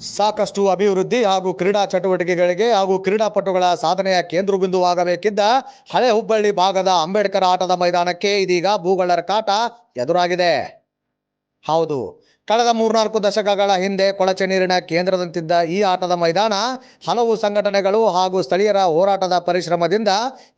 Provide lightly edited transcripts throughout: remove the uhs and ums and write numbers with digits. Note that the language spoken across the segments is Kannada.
ಸಾಕಷ್ಟು ಅಭಿವೃದ್ಧಿ ಹಾಗೂ ಕ್ರೀಡಾ ಚಟುವಟಿಕೆಗಳಿಗೆ ಹಾಗೂ ಕ್ರೀಡಾಪಟುಗಳ ಸಾಧನೆಯ ಕೇಂದ್ರ ಬಿಂದುವಾಗಬೇಕಿದ್ದ ಹಳೆ ಹುಬ್ಬಳ್ಳಿ ಭಾಗದ ಅಂಬೇಡ್ಕರ್ ಆಟದ ಮೈದಾನಕ್ಕೆ ಇದೀಗ ಭೂಗಳ್ಳರ ಕಾಟ ಎದುರಾಗಿದೆ. ಹೌದು, ಕಳೆದ 3-4 ದಶಕಗಳ ಹಿಂದೆ ಕೊಳಚೆ ನೀರಿನ ಕೇಂದ್ರದಂತಿದ್ದ ಈ ಆಟದ ಮೈದಾನ ಹಲವು ಸಂಘಟನೆಗಳು ಹಾಗೂ ಸ್ಥಳೀಯರ ಹೋರಾಟದ ಪರಿಶ್ರಮದಿಂದ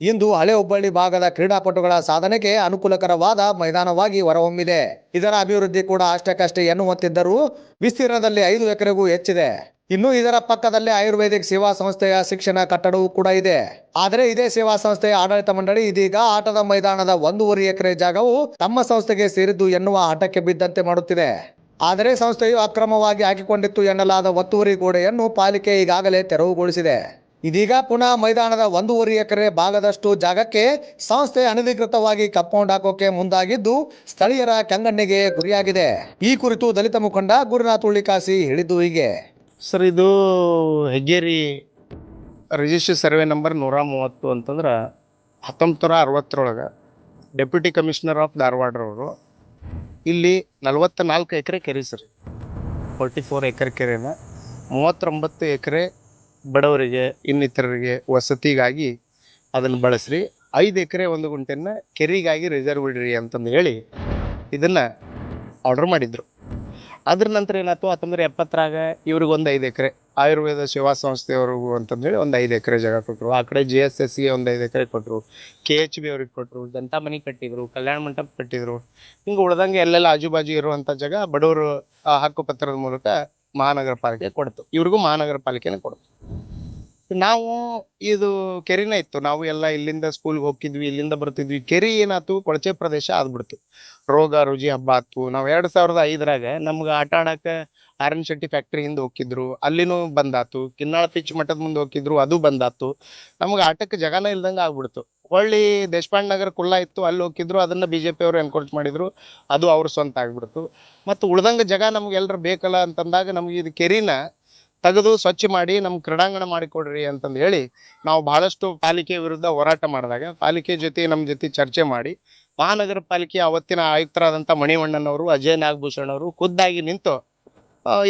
ಇಂದು ಹಳೆ ಹುಬ್ಬಳ್ಳಿ ಭಾಗದ ಕ್ರೀಡಾಪಟುಗಳ ಸಾಧನೆಗೆ ಅನುಕೂಲಕರವಾದ ಮೈದಾನವಾಗಿ ಹೊರಹೊಮ್ಮಿದೆ. ಇದರ ಅಭಿವೃದ್ಧಿ ಕೂಡ ಅಷ್ಟಕ್ಕಷ್ಟೇ ಎನ್ನುವಂತಿದ್ದರೂ ವಿಸ್ತೀರ್ಣದಲ್ಲಿ 5 ಎಕರೆಗೂ ಹೆಚ್ಚಿದೆ. ಇನ್ನು ಇದರ ಪಕ್ಕದಲ್ಲೇ ಆಯುರ್ವೇದಿಕ್ ಸೇವಾ ಸಂಸ್ಥೆಯ ಶಿಕ್ಷಣ ಕಟ್ಟಡವೂ ಕೂಡ ಇದೆ. ಆದರೆ ಇದೇ ಸೇವಾ ಸಂಸ್ಥೆಯ ಆಡಳಿತ ಮಂಡಳಿ ಇದೀಗ ಆಟದ ಮೈದಾನದ 1.5 ಎಕರೆ ಜಾಗವು ತಮ್ಮ ಸಂಸ್ಥೆಗೆ ಸೇರಿದ್ದು ಎನ್ನುವ ಹಠಕ್ಕೆ ಬಿದ್ದಂತೆ ಮಾಡುತ್ತಿದೆ. ಆದರೆ ಸಂಸ್ಥೆಯು ಅಕ್ರಮವಾಗಿ ಹಾಕಿಕೊಂಡಿತ್ತು ಎನ್ನಲಾದ ಒತ್ತುವರಿ ಗೋಡೆಯನ್ನು ಪಾಲಿಕೆ ಈಗಾಗಲೇ ತೆರವುಗೊಳಿಸಿದೆ. ಇದೀಗ ಪುನಃ ಮೈದಾನದ 1.5 ಎಕರೆ ಭಾಗದಷ್ಟು ಜಾಗಕ್ಕೆ ಸಂಸ್ಥೆ ಅನಧಿಕೃತವಾಗಿ ಕಾಂಪೌಂಡ್ ಹಾಕೋಕೆ ಮುಂದಾಗಿದ್ದು ಸ್ಥಳೀಯರ ಕೆಂಗಣ್ಣಿಗೆ ಗುರಿಯಾಗಿದೆ. ಈ ಕುರಿತು ದಲಿತ ಮುಖಂಡ ಗುರುನಾಥ್ ಉಳ್ಳಿಕಾಸಿ ಹೇಳಿದ್ದು ಹೀಗೆ. ಸರ್, ಇದು ಹೆಗ್ಗೇರಿ ರಿಜಿಸ್ಟರ್ ಸರ್ವೆ ನಂಬರ್ 130 ಅಂತಂದ್ರೆ 1960 ಡೆಪ್ಯೂಟಿ ಕಮಿಷನರ್ ಆಫ್ ಧಾರವಾಡರವರು ಇಲ್ಲಿ 44 ಎಕರೆ ಕೆರೆ ಸರ್, 44 ಎಕರೆ ಕೆರೆನ 39 ಎಕರೆ ಬಡವರಿಗೆ ಇನ್ನಿತರರಿಗೆ ವಸತಿಗಾಗಿ ಅದನ್ನು ಬಳಸ್ರಿ, 5 ಎಕರೆ 1 ಗುಂಟೆನ ಕೆರೆಗಾಗಿ ರಿಸರ್ವ್ ಇಡ್ರಿ ಅಂತಂದು ಹೇಳಿ ಇದನ್ನು ಆರ್ಡರ್ ಮಾಡಿದ್ರು. ಅದ್ರ ನಂತರ ಏನಾಯ್ತು, 1970 ಇವ್ರಿಗೆ ಒಂದು 5 ಎಕರೆ ಆಯುರ್ವೇದ ಸೇವಾ ಸಂಸ್ಥೆಯವ್ರಿಗೂ ಅಂತಂದೇಳಿ ಒಂದು 5 ಎಕರೆ ಜಾಗ ಕೊಟ್ಟರು. ಆ ಕಡೆ GSSಗೆ ಒಂದು 5 ಎಕರೆ ಕೊಟ್ಟರು, KHB ಅವ್ರಿಗೆ ಕೊಟ್ಟರು, ಜನತಾ ಮನೆ ಕಟ್ಟಿದ್ರು, ಕಲ್ಯಾಣ ಮಂಟಪ ಕಟ್ಟಿದ್ರು. ಹಿಂಗೆ ಉಳ್ದಂಗೆ ಎಲ್ಲೆಲ್ಲ ಆಜುಬಾಜು ಇರುವಂಥ ಜಾಗ ಬಡವರು ಹಕ್ಕುಪತ್ರದ ಮೂಲಕ ಮಹಾನಗರ ಪಾಲಿಕೆ ಕೊಡ್ತು. ಇವ್ರಿಗೂ ಮಹಾನಗರ ಪಾಲಿಕೆನೇ ಕೊಡ್ತು. ನಾವು ಇದು ಕೆರೆನೇ ಇತ್ತು, ನಾವು ಎಲ್ಲ ಇಲ್ಲಿಂದ ಸ್ಕೂಲ್ಗೆ ಹೋಗ್ತಿದ್ವಿ, ಇಲ್ಲಿಂದ ಬರ್ತಿದ್ವಿ. ಕೆರೆ ಏನಾಯ್ತು, ಕೊಳಚೆ ಪ್ರದೇಶ ಆದ್ಬಿಡ್ತು, ರೋಗ ರುಜಿ ಹಬ್ಬ ಆಯ್ತು. ನಾವು 2005 ನಮ್ಗೆ ಆಟ ಆಡಕ್ಕೆ ಆರ್.ಎನ್. ಶೆಟ್ಟಿ ಫ್ಯಾಕ್ಟ್ರಿ ಹಿಂದೆ ಹೋಗಿದ್ರು, ಅಲ್ಲಿನೂ ಬಂದಾತು. ಕಿನ್ನಾಳ ಪಿಚ್ ಮಠದ ಮುಂದೆ ಹೋಗಿದ್ರು, ಅದು ಬಂದಾತು. ನಮ್ಗೆ ಆಟಕ್ಕೆ ಜಗನ ಇಲ್ದಂಗೆ ಆಗ್ಬಿಡ್ತು. ಹೊಳ್ಳಿ ದೇಶಪಾಂಡೆ ನಗರ ಕುಲ್ಲ ಇತ್ತು, ಅಲ್ಲಿ ಹೋಗಿದ್ರು, ಅದನ್ನು BJP ಅವರು ಎನ್ಕರೇಜ್ ಮಾಡಿದ್ರು, ಅದು ಅವ್ರ ಸ್ವಂತ ಆಗ್ಬಿಡ್ತು. ಮತ್ತು ಉಳ್ದಂಗೆ ಜಾಗ ನಮ್ಗೆ ಎಲ್ಲರೂ ಬೇಕಲ್ಲ ಅಂತಂದಾಗ ನಮ್ಗೆ ಇದು ಕೆರೆನ ತೆಗೆದು ಸ್ವಚ್ಛ ಮಾಡಿ ನಮ್ಗೆ ಕ್ರೀಡಾಂಗಣ ಮಾಡಿಕೊಡ್ರಿ ಅಂತಂದು ಹೇಳಿ ನಾವು ಬಹಳಷ್ಟು ಪಾಲಿಕೆ ವಿರುದ್ಧ ಹೋರಾಟ ಮಾಡಿದಾಗ ಪಾಲಿಕೆ ಜೊತೆ ನಮ್ಮ ಜೊತೆ ಚರ್ಚೆ ಮಾಡಿ ಮಹಾನಗರ ಪಾಲಿಕೆ ಅವತ್ತಿನ ಆಯುಕ್ತರಾದಂಥ ಮಣಿವಣ್ಣನವರು, ಅಜಯ್ ನಾಗಭೂಷಣ್ ಅವರು ಖುದ್ದಾಗಿ ನಿಂತು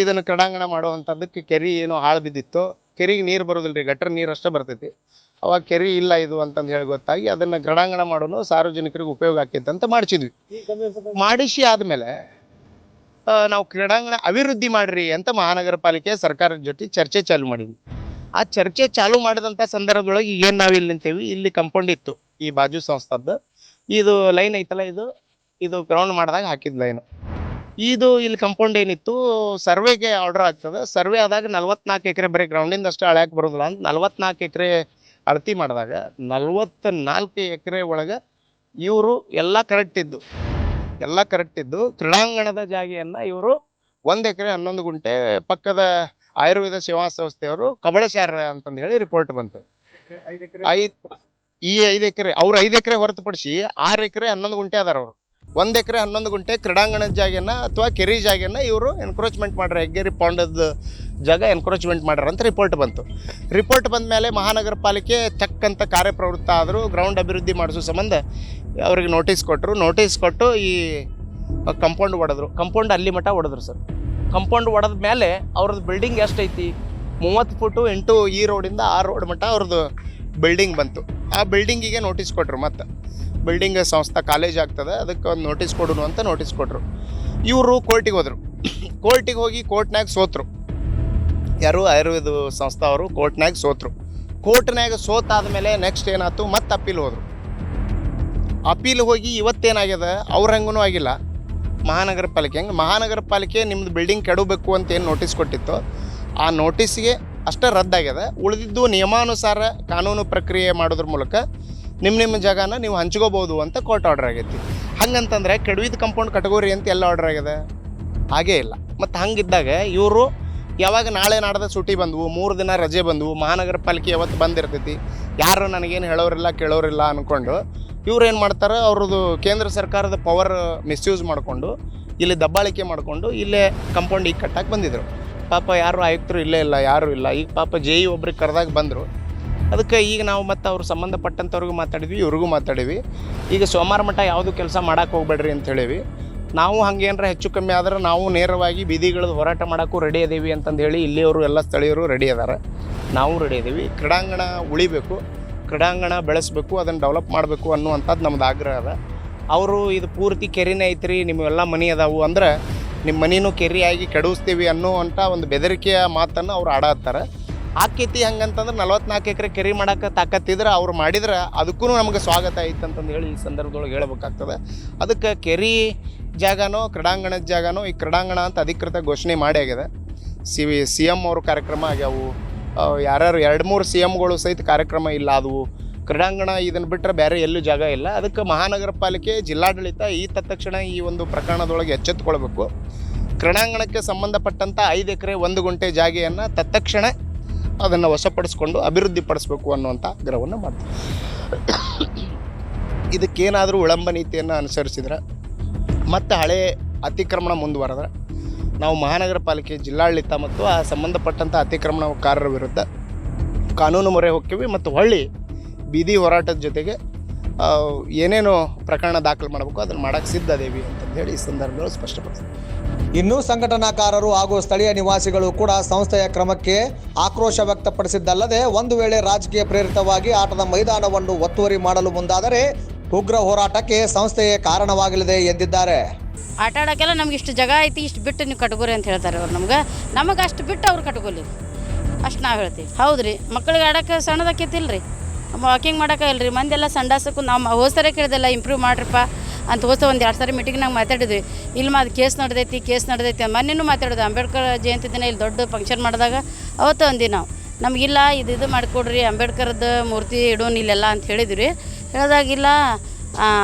ಇದನ್ನು ಕ್ರೀಡಾಂಗಣ ಮಾಡುವಂಥದ್ದಕ್ಕೆ ಕೆರೆ ಏನೋ ಹಾಳು ಬಿದ್ದಿತ್ತು. ಕೆರೆಗೆ ನೀರು ಬರೋದಿಲ್ಲ ರೀ, ಗಟ್ಟರ ನೀರು ಅಷ್ಟೇ ಬರ್ತೈತಿ. ಅವಾಗ ಕೆರೆ ಇಲ್ಲ ಇದು ಅಂತಂದು ಹೇಳಿ ಗೊತ್ತಾಗಿ ಅದನ್ನು ಕ್ರೀಡಾಂಗಣ ಮಾಡೋನು ಸಾರ್ವಜನಿಕರಿಗೆ ಉಪಯೋಗ ಆಕೈತೆ ಅಂತ ಮಾಡಿಸಿದ್ವಿ. ಮಾಡಿಸಿ ಆದಮೇಲೆ ನಾವು ಕ್ರೀಡಾಂಗಣ ಅಭಿವೃದ್ಧಿ ಮಾಡ್ರಿ ಅಂತ ಮಹಾನಗರ ಪಾಲಿಕೆ ಸರ್ಕಾರದ ಜೊತೆ ಚರ್ಚೆ ಚಾಲು ಮಾಡಿದ್ವಿ. ಆ ಚರ್ಚೆ ಚಾಲು ಮಾಡಿದಂಥ ಸಂದರ್ಭದೊಳಗೆ ಏನು ನಾವು ಇಲ್ಲಿ ನಿಂತೇವಿ, ಇಲ್ಲಿ ಕಂಪೌಂಡ್ ಇತ್ತು ಈ ಬಾಜು ಸಂಸ್ಥಾದ್ದು. ಇದು ಲೈನ್ ಐತಲ್ಲ, ಇದು ಗ್ರೌಂಡ್ ಮಾಡಿದಾಗ ಹಾಕಿದ ಲೈನು. ಇದು ಇಲ್ಲಿ ಕಂಪೌಂಡ್ ಏನಿತ್ತು, ಸರ್ವೆಗೆ ಆರ್ಡರ್ ಆಗ್ತದೆ. ಸರ್ವೆ ಆದಾಗ 44 ಎಕರೆ ಬರೀ ಗ್ರೌಂಡಿಂದ ಅಷ್ಟು ಅಳ್ಯಾಕೆ ಬರೋದಿಲ್ಲ ಅಂತ 44 ಎಕರೆ ಅಳತಿ ಮಾಡಿದಾಗ 44 ಎಕರೆ ಒಳಗೆ ಇವರು ಎಲ್ಲ ಕರೆಕ್ಟ್ ಇದ್ದು ಕ್ರೀಡಾಂಗಣದ ಜಾಗೆಯನ್ನು ಇವರು 1 ಎಕರೆ 11 ಗುಂಟೆ ಪಕ್ಕದ ಆಯುರ್ವೇದ ಸೇವಾ ಸಂಸ್ಥೆಯವರು ಕಬಳಸ್ಯಾರ ಅಂತಂದು ಹೇಳಿ ರಿಪೋರ್ಟ್ ಬಂತು. ಈ 5 ಎಕರೆ ಅವ್ರು 5 ಎಕರೆ ಹೊರತುಪಡಿಸಿ 6 ಎಕರೆ 11 ಗುಂಟೆ ಅದಾರ. ಅವರು 1 ಎಕರೆ 11 ಗುಂಟೆ ಕ್ರೀಡಾಂಗಣದ ಜಾಗೆನ ಅಥವಾ ಕೆರೆ ಜಾಗೆನ ಇವರು ಎನ್ಕ್ರೋಚ್ಮೆಂಟ್ ಮಾಡ್ಯಾರ, ಹೆಗ್ಗೇರಿ ಪಾಂಡದ ಜಾಗ ಎನ್ಕ್ರೋಚ್ಮೆಂಟ್ ಮಾಡ್ಯಾರ ಅಂತ ರಿಪೋರ್ಟ್ ಬಂತು. ರಿಪೋರ್ಟ್ ಬಂದ ಮೇಲೆ ಮಹಾನಗರ ಪಾಲಿಕೆ ತಕ್ಕಂಥ ಕಾರ್ಯಪ್ರವೃತ್ತ ಆದರೂ ಗ್ರೌಂಡ್ ಅಭಿವೃದ್ಧಿ ಮಾಡಿಸೋ ಸಂಬಂಧ ಅವ್ರಿಗೆ ನೋಟಿಸ್ ಕೊಟ್ಟು ಈ ಕಂಪೌಂಡ್ ಹೊಡೆದ್ರು. ಕಂಪೌಂಡ್ ಅಲ್ಲಿ ಮಟ್ಟ ಹೊಡೆದ್ರು ಸರ್. ಕಂಪೌಂಡ್ ಹೊಡೆದ ಮೇಲೆ ಅವ್ರದ್ದು ಬಿಲ್ಡಿಂಗ್ ಎಷ್ಟೈತಿ, 30 ಫುಟು ಇಂಟು ಈ ರೋಡಿಂದ ಆ ರೋಡ್ ಮಟ್ಟ ಅವ್ರದ್ದು ಬಿಲ್ಡಿಂಗ್ ಬಂತು. ಆ ಬಿಲ್ಡಿಂಗಿಗೆ ನೋಟಿಸ್ ಕೊಟ್ಟರು. ಮತ್ತು ಬಿಲ್ಡಿಂಗ್ ಸಂಸ್ಥಾ ಕಾಲೇಜ್ ಆಗ್ತದೆ, ಅದಕ್ಕೆ ಒಂದು ನೋಟಿಸ್ ಕೊಡೋಣ ಅಂತ ನೋಟಿಸ್ ಕೊಟ್ಟರು. ಇವರು ಕೋರ್ಟಿಗೆ ಹೋದರು. ಕೋರ್ಟಿಗೆ ಹೋಗಿ ಕೋರ್ಟ್ನಾಗ ಸೋತರು. ಯಾರು ಆಯುರ್ವೇದ ಸಂಸ್ಥಾ ಅವರು ಕೋರ್ಟ್ನಾಗ ಸೋತರು. ಕೋರ್ಟ್ನಾಗ ಸೋತಾದ್ಮೇಲೆ ನೆಕ್ಸ್ಟ್ ಏನಾಯ್ತು, ಮತ್ತೆ ಅಪೀಲ್ ಹೋದರು. ಅಪೀಲ್ ಹೋಗಿ ಇವತ್ತೇನಾಗ್ಯದ, ಅವ್ರ ಹಂಗೂ ಆಗಿಲ್ಲ ಮಹಾನಗರ ಪಾಲಿಕೆ. ಹಂಗೆ ಮಹಾನಗರ ಪಾಲಿಕೆ ನಿಮ್ಮದು ಬಿಲ್ಡಿಂಗ್ ಕೆಡಬೇಕು ಅಂತ ಏನು ನೋಟಿಸ್ ಕೊಟ್ಟಿತ್ತು, ಆ ನೋಟಿಸ್ಗೆ ಅಷ್ಟೇ ರದ್ದಾಗ್ಯದ. ಉಳಿದಿದ್ದು ನಿಯಮಾನುಸಾರ ಕಾನೂನು ಪ್ರಕ್ರಿಯೆ ಮಾಡೋದ್ರ ಮೂಲಕ ನಿಮ್ಮ ಜಾಗನ ನೀವು ಹಂಚ್ಕೋಬೋದು ಅಂತ ಕೋರ್ಟ್ ಆರ್ಡರ್ ಆಗೈತಿ. ಹಂಗಂತಂದರೆ ಕೆಡವಿದ ಕಂಪೌಂಡ್ ಕಟಗೋರಿ ಅಂತ ಎಲ್ಲ ಆರ್ಡರ್ ಆಗ್ಯದ, ಹಾಗೇ ಇಲ್ಲ. ಮತ್ತು ಹಂಗಿದ್ದಾಗ ಇವರು ಯಾವಾಗ ನಾಳೆ ನಾಡ್ದ ಸೂಟಿ ಬಂದವು, 3 ದಿನ ರಜೆ ಬಂದವು, ಮಹಾನಗರ ಪಾಲಿಕೆ ಯಾವತ್ತು ಬಂದಿರ್ತೈತಿ, ಯಾರು ನನಗೇನು ಹೇಳೋರಿಲ್ಲ ಕೇಳೋರಿಲ್ಲ ಅಂದ್ಕೊಂಡು ಇವ್ರು ಏನು ಮಾಡ್ತಾರೆ, ಅವ್ರದ್ದು ಕೇಂದ್ರ ಸರ್ಕಾರದ ಪವರ್ ಮಿಸ್ಯೂಸ್ ಮಾಡಿಕೊಂಡು ಇಲ್ಲಿ ದಬ್ಬಾಳಿಕೆ ಮಾಡಿಕೊಂಡು ಇಲ್ಲೇ ಕಂಪೌಂಡ್ ಈಗ ಕಟ್ಟಕ್ಕೆ ಬಂದಿದ್ರು. ಪಾಪ ಯಾರು ಆಯುಕ್ತರು ಇಲ್ಲೇ ಇಲ್ಲ, ಯಾರೂ ಇಲ್ಲ. ಈಗ ಪಾಪ JE ಒಬ್ರಿಗೆ ಕರೆದಾಗ ಬಂದರು. ಅದಕ್ಕೆ ಈಗ ನಾವು ಮತ್ತು ಅವ್ರು ಸಂಬಂಧಪಟ್ಟಂಥವ್ರಿಗೂ ಮಾತಾಡಿದ್ವಿ, ಇವ್ರಿಗೂ ಮಾತಾಡೀವಿ. ಈಗ ಸೋಮವಾರ ಮಟ್ಟ ಯಾವುದು ಕೆಲಸ ಮಾಡೋಕ್ಕೆ ಹೋಗ್ಬೇಡ್ರಿ ಅಂತ ಹೇಳೀವಿ. ನಾವು ಹಂಗೇನಾರ ಹೆಚ್ಚು ಕಮ್ಮಿ ಆದ್ರೆ ನಾವು ನೇರವಾಗಿ ಬೀದಿಗಳದ್ದು ಹೋರಾಟ ಮಾಡೋಕ್ಕೂ ರೆಡಿ ಇದೀವಿ ಅಂತಂದು ಹೇಳಿ ಇಲ್ಲಿಯವರು ಎಲ್ಲ ಸ್ಥಳೀಯರು ರೆಡಿ ಅದಾರೆ, ನಾವು ರೆಡಿ ಇದೀವಿ. ಕ್ರೀಡಾಂಗಣ ಉಳಿಬೇಕು, ಕ್ರೀಡಾಂಗಣ ಬೆಳೆಸಬೇಕು, ಅದನ್ನು ಡೆವಲಪ್ ಮಾಡಬೇಕು ಅನ್ನುವಂಥದ್ದು ನಮ್ದು ಆಗ್ರಹ ಅದ. ಅವರು ಇದು ಪೂರ್ತಿ ಕೆರೆನೇ ಐತ್ರಿ, ನಿಮ್ಮೆಲ್ಲ ಮನೆ ಅದಾವು ಅಂದ್ರೆ ನಿಮ್ಮ ಮನೆಯೂ ಕೆರೆಯಾಗಿ ಕೆಡಿಸ್ತೀವಿ ಅನ್ನೋವಂಥ ಒಂದು ಬೆದರಿಕೆಯ ಮಾತನ್ನು ಅವ್ರು ಆಡತ್ತಾರೆ. ಆಕೈತಿ ಹಂಗಂತಂದ್ರೆ 44 ಎಕರೆ ಕೆರೆ ಮಾಡೋಕೆ ತಾಕತ್ತಿದ್ರೆ ಅವ್ರು ಮಾಡಿದ್ರೆ ಅದಕ್ಕೂ ನಮಗೆ ಸ್ವಾಗತ ಐತೆ ಅಂತಂದು ಹೇಳಿ ಈ ಸಂದರ್ಭದೊಳಗೆ ಹೇಳ್ಬೇಕಾಗ್ತದೆ. ಅದಕ್ಕೆ ಕೆರೆ ಜಾಗನೋ ಕ್ರೀಡಾಂಗಣದ ಜಾಗನೋ ಈ ಕ್ರೀಡಾಂಗಣ ಅಂತ ಅಧಿಕೃತ ಘೋಷಣೆ ಮಾಡಿ ಆಗಿದೆ. ಸಿ ಎಮ್ ಅವ್ರ ಕಾರ್ಯಕ್ರಮ ಆಗ್ಯಾವು, ಯಾರ್ಯಾರು 2-3 CMಗಳು ಸಹಿತ ಕಾರ್ಯಕ್ರಮ ಇಲ್ಲ ಆದವು. ಕ್ರೀಡಾಂಗಣ ಇದನ್ನು ಬಿಟ್ಟರೆ ಬೇರೆ ಎಲ್ಲೂ ಜಾಗ ಇಲ್ಲ. ಅದಕ್ಕೆ ಮಹಾನಗರ ಪಾಲಿಕೆ ಜಿಲ್ಲಾಡಳಿತ ಈ ತಕ್ಷಣ ಈ ಒಂದು ಪ್ರಕರಣದೊಳಗೆ ಎಚ್ಚೆತ್ತುಕೊಳ್ಬೇಕು. ಕ್ರೀಡಾಂಗಣಕ್ಕೆ ಸಂಬಂಧಪಟ್ಟಂಥ 5 ಎಕರೆ 1 ಗುಂಟೆ ಜಾಗೆಯನ್ನು ತತ್ಕ್ಷಣ ಅದನ್ನು ವಶಪಡಿಸ್ಕೊಂಡು ಅಭಿವೃದ್ಧಿ ಪಡಿಸ್ಬೇಕು ಅನ್ನುವಂಥ ಆಗ್ರಹವನ್ನು ಮಾಡ್ತೀವಿ. ಇದಕ್ಕೇನಾದರೂ ವಿಳಂಬ ನೀತಿಯನ್ನು ಅನುಸರಿಸಿದ್ರೆ ಮತ್ತು ಹಳೆ ಅತಿಕ್ರಮಣ ಮುಂದುವರೆದ್ರೆ ನಾವು ಮಹಾನಗರ ಪಾಲಿಕೆ ಜಿಲ್ಲಾಡಳಿತ ಮತ್ತು ಆ ಸಂಬಂಧಪಟ್ಟಂಥ ಅತಿಕ್ರಮಣಕಾರರ ವಿರುದ್ಧ ಕಾನೂನು ಮೊರೆ ಹೋಗ್ತೀವಿ ಮತ್ತು ಹೊಳ್ಳಿ ಬೀದಿ ಹೋರಾಟದ ಜೊತೆಗೆ ಏನೇನು ಪ್ರಕರಣ ದಾಖಲು ಮಾಡಬೇಕು ಅದನ್ನು ಮಾಡೋಕ್ಕೆ ಸಿದ್ಧ ಅದೇವಿ ಅಂತಂದು ಹೇಳಿ ಈ ಸಂದರ್ಭದಲ್ಲಿ ಸ್ಪಷ್ಟಪಡಿಸ್ತೀವಿ. ಇನ್ನು ಸಂಘಟನಾಕಾರರು ಹಾಗೂ ಸ್ಥಳೀಯ ನಿವಾಸಿಗಳು ಕೂಡ ಸಂಸ್ಥೆಯ ಕ್ರಮಕ್ಕೆ ಆಕ್ರೋಶ ವ್ಯಕ್ತಪಡಿಸಿದ್ದಲ್ಲದೆ ಒಂದು ವೇಳೆ ರಾಜಕೀಯ ಪ್ರೇರಿತವಾಗಿ ಆಟದ ಮೈದಾನವನ್ನು ಒತ್ತುವರಿ ಮಾಡಲು ಮುಂದಾದರೆ ಉಗ್ರ ಹೋರಾಟಕ್ಕೆ ಸಂಸ್ಥೆಯೇ ಕಾರಣವಾಗಲಿದೆ ಎಂದಿದ್ದಾರೆ. ಆಟ ಆಡೋಕ್ಕೆಲ್ಲ ನಮ್ಗೆ ಇಷ್ಟು ಜಾಗ ಐತಿ, ಇಷ್ಟು ಬಿಟ್ಟು ನೀವು ಕಟ್ಕೋರಿ ಅಂತ ಹೇಳ್ತಾರೆ ಅವ್ರು. ನಮಗೆ ಅಷ್ಟು ಬಿಟ್ಟು ಅವ್ರು ಕಟ್ಕೊಲಿ, ಅಷ್ಟು ನಾವು ಹೇಳ್ತೀವಿ. ಹೌದು ರೀ, ಮಕ್ಳಿಗೆ ಆಡೋಕ್ಕೆ ಸಣ್ಣದಕ್ಕಿತ್ತಿಲ್ಲ ರೀ, ವಾಕಿಂಗ್ ಮಾಡೋಕೆ ಇಲ್ಲ ರೀ. ಮಂದೆಲ್ಲ ಸಂಡಾಸಕ್ಕೂ ನಾವು ಹೋದ್ಸರಿ ಕೇಳಿದೆಲ್ಲ ಇಂಪ್ರೂವ್ ಮಾಡ್ರಪ್ಪ ಅಂತ ಒಂದು 2 ಸಾರಿ ಮೀಟಿಂಗ್ನಾಗ ಮಾತಾಡಿದ್ವಿ. ಇಲ್ಲಿ ಅದು ಕೇಸ್ ನಡೆದೈತಿ ಮೊನ್ನೆನೂ ಮಾತಾಡೋದು. ಅಂಬೇಡ್ಕರ್ ಜಯಂತಿ ದಿನ ಇಲ್ಲಿ ದೊಡ್ಡ ಫಂಕ್ಷನ್ ಮಾಡಿದಾಗ ಅವತ್ತು ಅಂದಿ ನಾವು, ನಮಗಿಲ್ಲ ಇದು ಮಾಡಿಕೊಡ್ರಿ, ಅಂಬೇಡ್ಕರ್ದು ಮೂರ್ತಿ ಇಡೋಣ ಇಲ್ಲೆಲ್ಲ ಅಂತ ಹೇಳಿದ್ವಿ. ಹೇಳಿದಾಗಿಲ್ಲ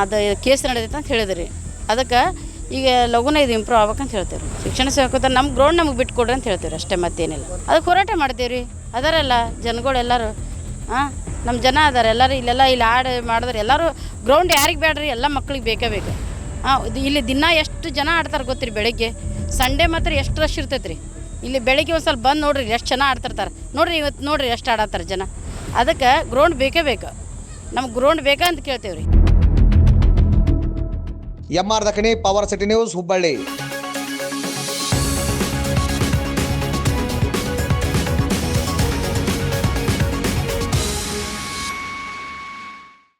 ಅದು ಕೇಸ್ ನಡೆದೈತೆ ಅಂತ ಹೇಳಿದ್ರಿ. ಅದಕ್ಕೆ ಈಗ ಲಘುನ ಇದು ಇಂಪ್ರೂವ್ ಆಗ್ಬೇಕಂತ ಹೇಳ್ತೀವಿ ರೀ. ಶಿಕ್ಷಣ ಸೇವಕರು ನಮ್ಮ ಗ್ರೌಂಡ್ ನಮಗೆ ಬಿಟ್ಕೊಡ್ರಿ ಅಂತ ಹೇಳ್ತೀವಿ ಅಷ್ಟೇ, ಮತ್ತೇನಿಲ್ಲ. ಅದಕ್ಕೆ ಹೋರಾಟ ಮಾಡ್ತೀವಿ ರೀ. ಅದರಲ್ಲ ಜನಗಳೆಲ್ಲರೂ ನಮ್ಮ ಜನ ಅದಾರೆ ಎಲ್ಲರೂ ಇಲ್ಲೆಲ್ಲ ಇಲ್ಲಿ ಮಾಡಿದ್ರೆ ಎಲ್ಲರೂ ಗ್ರೌಂಡ್ ಯಾರಿಗೆ ಬೇಡ್ರಿ, ಎಲ್ಲ ಮಕ್ಳಿಗೆ ಬೇಕೇ ಬೇಕು. ಇಲ್ಲಿ ದಿನ ಎಷ್ಟು ಜನ ಆಡ್ತಾರೆ ಗೊತ್ತಿರಿ. ಬೆಳಗ್ಗೆ ಸಂಡೇ ಮಾತ್ರ ಎಷ್ಟು ರಶ್ ಇರ್ತೈತೆ ರೀ. ಇಲ್ಲಿ ಬೆಳಗ್ಗೆ ಒಂದು ಸ್ವಲ್ಪ ಬಂದು ನೋಡ್ರಿ ಎಷ್ಟು ಜನ ಆಡ್ತಿರ್ತಾರೆ ನೋಡ್ರಿ. ಇವತ್ತು ನೋಡ್ರಿ ಎಷ್ಟು ಆಡತ್ತಾರೆ ಜನ. ಅದಕ್ಕೆ ಗ್ರೌಂಡ್ ಬೇಕೇ ಬೇಕು, ನಮ್ಗೆ ಗ್ರೌಂಡ್ ಬೇಕಾ ಅಂತ ಕೇಳ್ತೇವೆ ರೀ. MR Dakhani, power city news, Hubballi.